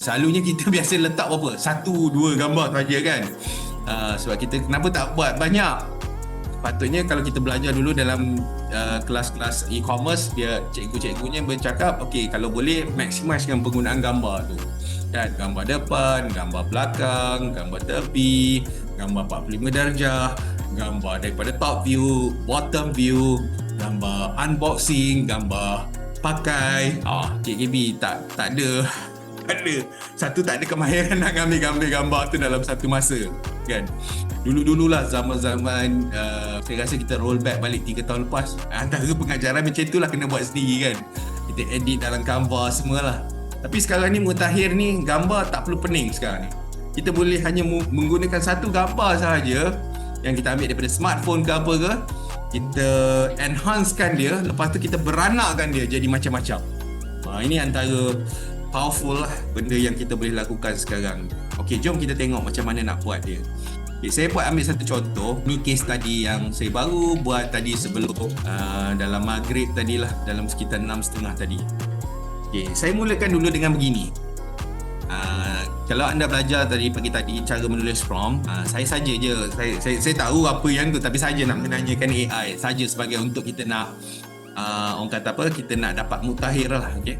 Selalunya kita biasa letak berapa? Satu, dua gambar saja kan. Sebab kita kenapa tak buat banyak? Patutnya kalau kita belajar dulu dalam kelas-kelas e-commerce, dia cikgu-cikgunya bercakap, okey, kalau boleh maksimalkan penggunaan gambar tu. Dan gambar depan, gambar belakang, gambar tepi, gambar 45 darjah, gambar daripada top view, bottom view, gambar unboxing, gambar pakai. Cik KB tak ada satu, tak ada kemahiran nak ambil gambar tu dalam satu masa kan. Dulu-dululah zaman-zaman saya rasa kita roll back balik 3 tahun lepas, antara pengajaran macam itulah kena buat sendiri kan. Kita edit dalam Canva semualah. Tapi sekarang ni mutakhir ni, gambar tak perlu pening sekarang ni. Kita boleh hanya menggunakan satu gambar sahaja yang kita ambil daripada smartphone ke apa ke, kita enhancekan dia, lepas tu kita beranakkan dia jadi macam-macam. Ini antara powerful lah benda yang kita boleh lakukan sekarang. Okey, jom kita tengok macam mana nak buat dia. Okay, saya buat ambil satu contoh. Ni case tadi yang saya baru buat tadi sebelum dalam maghrib tadilah, dalam sekitar 6.30 tadi. Okay, saya mulakan dulu dengan begini. Kalau anda belajar tadi pagi tadi cara menulis prompt, saya saja je. Saya tahu apa yang tu, tapi saja nak menanyakan AI saja sebagai untuk kita nak orang kata apa, kita nak dapat mutakhir lah. Okay.